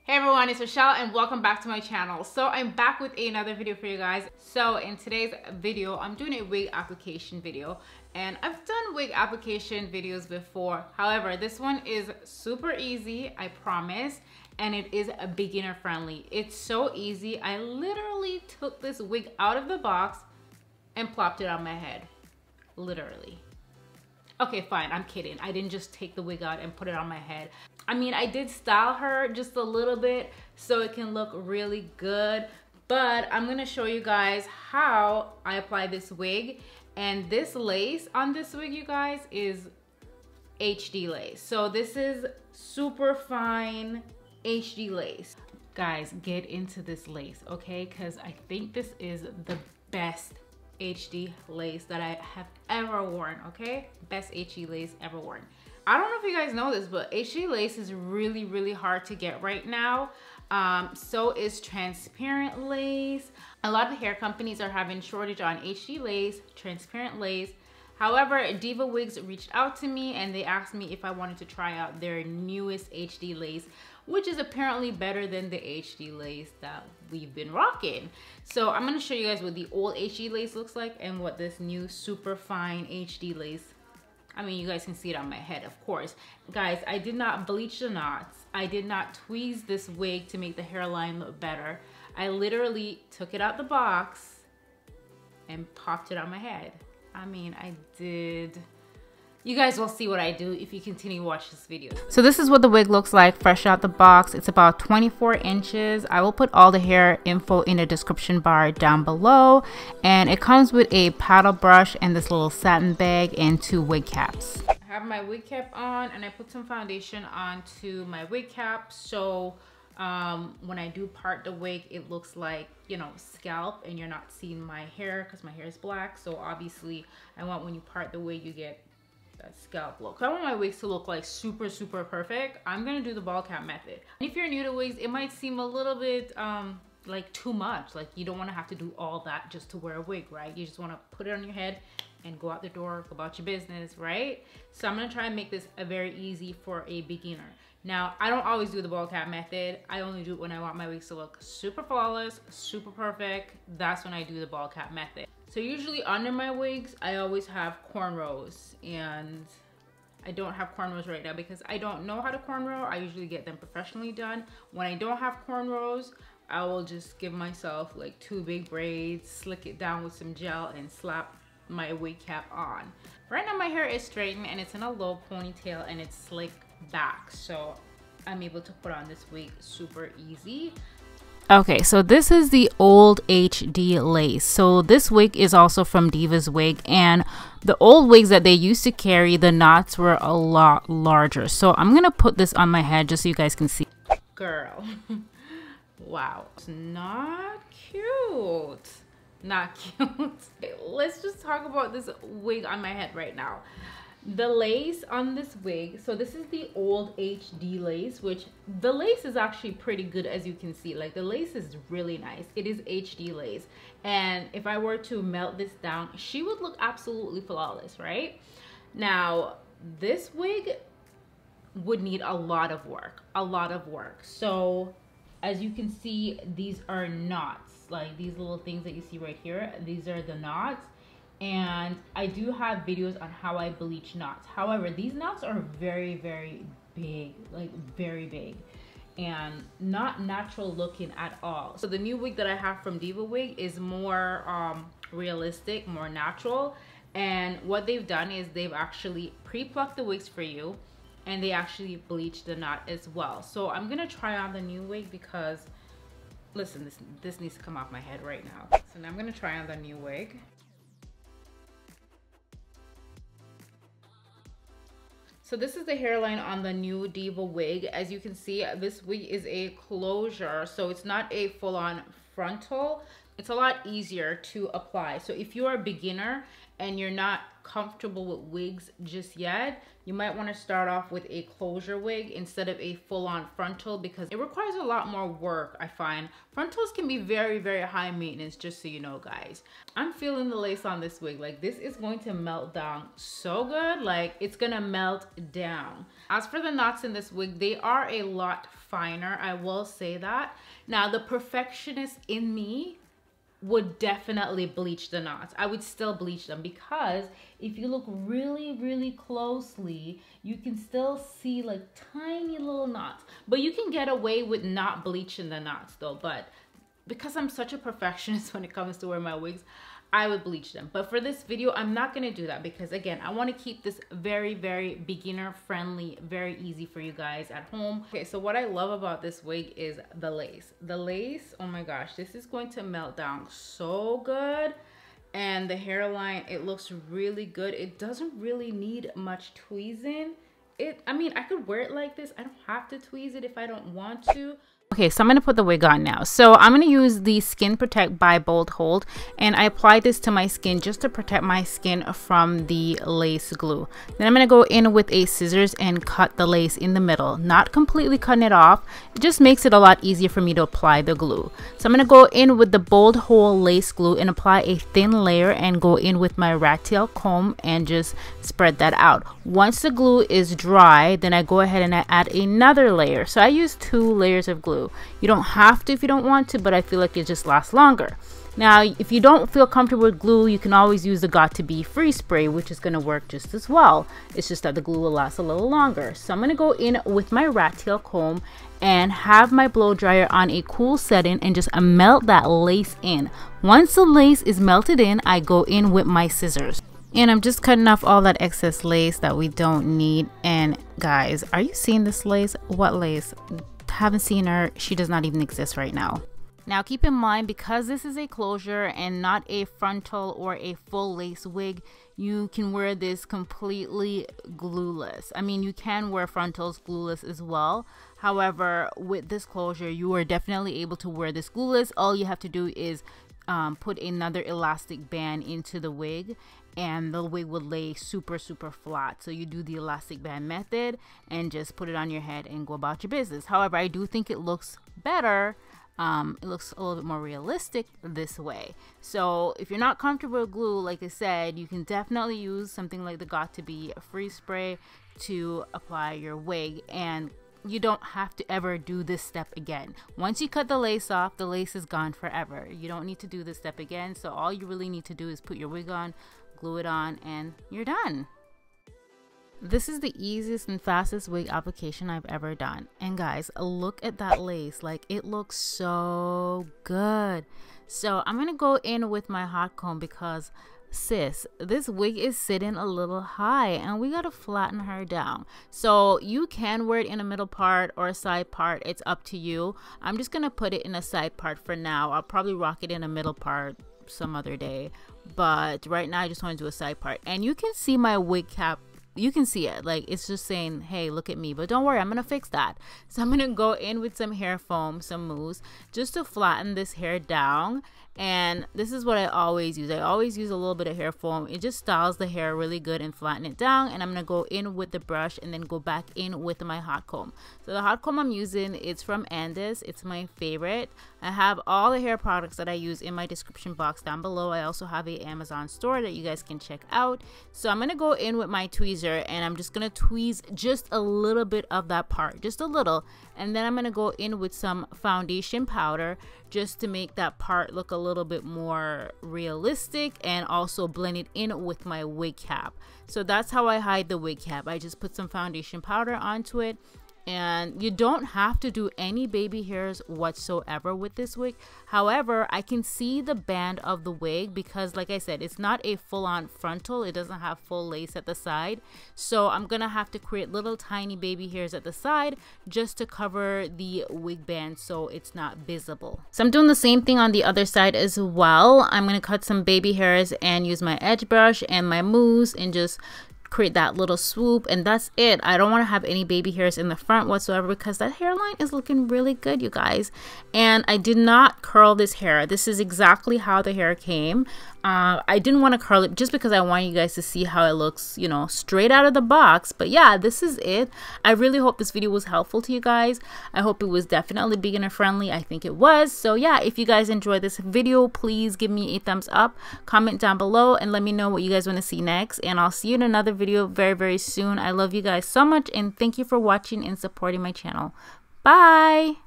Hey everyone, it's Rochelle and welcome back to my channel. So I'm back with another video for you guys. So in today's video, I'm doing a wig application video, and I've done wig application videos before. However, this one is super easy, I promise, and it is a beginner friendly. It's so easy. I literally took this wig out of the box and plopped it on my head, literally. Okay, fine, I'm kidding. I didn't just take the wig out and put it on my head. I mean, I did style her just a little bit so it can look really good, but I'm gonna show you guys how I apply this wig. And this lace on this wig, you guys, is HD lace. So this is super fine HD lace. Guys, get into this lace, okay? Because I think this is the best HD lace that I have ever worn, okay? Best HD lace ever worn. I don't know if you guys know this, but HD lace is really hard to get right now. So is transparent lace. A lot of hair companies are having shortage on HD lace, transparent lace. However, DIVASWIGS reached out to me and they asked me if I wanted to try out their newest HD lace, which is apparently better than the HD lace that we've been rocking. So I'm gonna show you guys what the old HD lace looks like and what this new super fine HD lace, I mean, you guys can see it on my head, of course. Guys, I did not bleach the knots. I did not tweeze this wig to make the hairline look better. I literally took it out the box and popped it on my head. I mean, I did. You guys will see what I do if you continue to watch this video. So this is what the wig looks like fresh out the box. It's about 24 inches. I will put all the hair info in the description bar down below. And it comes with a paddle brush and this little satin bag and 2 wig caps. I have my wig cap on and I put some foundation onto my wig cap. So when I do part the wig, it looks like, you know, scalp, and you're not seeing my hair because my hair is black. So obviously I want when you part the wig, you get that scalp look. I want my wigs to look like super perfect. I'm gonna do the ball cap method. And if you're new to wigs, it might seem a little bit like too much. Like you don't want to have to do all that just to wear a wig, right? You just want to put it on your head and go out the door, go about your business, right? So I'm gonna try and make this a very easy for a beginner. Now, I don't always do the ball cap method. I only do it when I want my wigs to look super flawless, super perfect. That's when I do the ball cap method. So usually under my wigs, I always have cornrows, and I don't have cornrows right now because I don't know how to cornrow. I usually get them professionally done. When I don't have cornrows, I will just give myself like 2 big braids, slick it down with some gel, and slap my wig cap on. Right now my hair is straightened and it's in a low ponytail and it's slick back, so I'm able to put on this wig super easy. Okay, so this is the old HD lace. So this wig is also from DIVASWIGS, and the old wigs that they used to carry, the knots were a lot larger. So I'm gonna put this on my head just so you guys can see. Girl, wow, it's not cute. Not cute. Let's just talk about this wig on my head right now. The lace on this wig, so this is the old HD lace, which the lace is actually pretty good, as you can see. Like the lace is really nice. It is HD lace, and if I were to melt this down, she would look absolutely flawless, right? Now this wig would need a lot of work, So as you can see, these are knots, like these little things that you see right here. These are the knots. And I do have videos on how I bleach knots. However, these knots are very big, like very big, and not natural looking at all. So the new wig that I have from DIVASWIGS is more realistic, more natural. And what they've done is they've actually pre-plucked the wigs for you, and they actually bleach the knot as well. So I'm gonna try on the new wig because, listen, this needs to come off my head right now. So now I'm gonna try on the new wig. So this is the hairline on the new DIVASWIGS. As you can see, this wig is a closure, so it's not a full-on frontal. It's a lot easier to apply. So if you are a beginner and you're not comfortable with wigs just yet, you might want to start off with a closure wig instead of a full-on frontal, because it requires a lot more work. I find frontals can be very, very high maintenance, just so you know, guys. I'm feeling the lace on this wig. Like, this is going to melt down so good. Like, it's gonna melt down. As for the knots in this wig, they are a lot finer, I will say that. Now, the perfectionist in me would definitely bleach the knots. I would still bleach them, because if you look really, really closely, you can still see like tiny little knots. But you can get away with not bleaching the knots though. But because I'm such a perfectionist when it comes to wearing my wigs, I would bleach them. But for this video, I'm not gonna do that, because again, I wanna keep this very, very beginner friendly, very easy for you guys at home. Okay, so what I love about this wig is the lace. The lace, oh my gosh, this is going to melt down so good. And the hairline, it looks really good. It doesn't really need much tweezing. I mean, I could wear it like this. I don't have to tweeze it if I don't want to. Okay, so I'm going to put the wig on now. So I'm going to use the Skin Protect by Bold Hold, and I apply this to my skin just to protect my skin from the lace glue. Then I'm going to go in with a scissors and cut the lace in the middle, not completely cutting it off. It just makes it a lot easier for me to apply the glue. So I'm going to go in with the Bold Hold lace glue and apply a thin layer, and go in with my rat tail comb and just spread that out. Once the glue is dry, then I go ahead and I add another layer. So I use 2 layers of glue. You don't have to if you don't want to, but I feel like it just lasts longer. Now, if you don't feel comfortable with glue, you can always use the Got2b Free Spray, which is going to work just as well. It's just that the glue will last a little longer. So I'm going to go in with my rat tail comb and have my blow dryer on a cool setting and just melt that lace in. Once the lace is melted in, I go in with my scissors. And I'm just cutting off all that excess lace that we don't need. And guys, are you seeing this lace? What lace? Haven't seen her. She does not even exist right now. Now keep in mind, because this is a closure and not a frontal or a full lace wig, you can wear this completely glueless. I mean, you can wear frontals glueless as well. However, with this closure, you are definitely able to wear this glueless. All you have to do is put another elastic band into the wig, and the wig would lay super flat. So you do the elastic band method and just put it on your head and go about your business. However, I do think it looks better. It looks a little bit more realistic this way. So if you're not comfortable with glue, like I said, you can definitely use something like the Got2b Free Spray to apply your wig, and you don't have to ever do this step again. Once you cut the lace off, the lace is gone forever. You don't need to do this step again. So all you really need to do is put your wig on, glue it on, and you're done. This is the easiest and fastest wig application I've ever done. And guys, look at that lace. Like, it looks so good. So I'm gonna go in with my hot comb, because sis, this wig is sitting a little high and we gotta flatten her down. So you can wear it in a middle part or a side part. It's up to you. I'm just gonna put it in a side part for now. I'll probably rock it in a middle part some other day, but right now I just want to do a side part. And you can see my wig cap. You can see it, like, it's just saying, hey, look at me. But don't worry, I'm gonna fix that. So I'm gonna go in with some hair foam, some mousse, just to flatten this hair down. And this is what I always use. I always use a little bit of hair foam. It just styles the hair really good and flatten it down. And I'm gonna go in with the brush and then go back in with my hot comb. So the hot comb I'm using, it's from Andis. It's my favorite. I have all the hair products that I use in my description box down below. I also have a Amazon store that you guys can check out. So I'm gonna go in with my tweezer, and I'm just gonna tweeze just a little bit of that part, just a little. And then I'm gonna go in with some foundation powder just to make that part look a little bit more realistic, and also blend it in with my wig cap. So that's how I hide the wig cap. I just put some foundation powder onto it. And you don't have to do any baby hairs whatsoever with this wig. However, I can see the band of the wig, because like I said, it's not a full-on frontal. It doesn't have full lace at the side. So I'm gonna have to create little tiny baby hairs at the side just to cover the wig band so it's not visible. So I'm doing the same thing on the other side as well. I'm gonna cut some baby hairs and use my edge brush and my mousse and just create that little swoop, and that's it. I don't want to have any baby hairs in the front whatsoever because that hairline is looking really good, you guys. And I did not curl this hair. This is exactly how the hair came. I didn't want to curl it just because I want you guys to see how it looks, you know, straight out of the box. But yeah, this is it. I really hope this video was helpful to you guys. I hope it was definitely beginner friendly. I think it was. So yeah, if you guys enjoyed this video, please give me a thumbs up, comment down below, and let me know what you guys want to see next. And I'll see you in another video very, very soon. I love you guys so much, and thank you for watching and supporting my channel. Bye.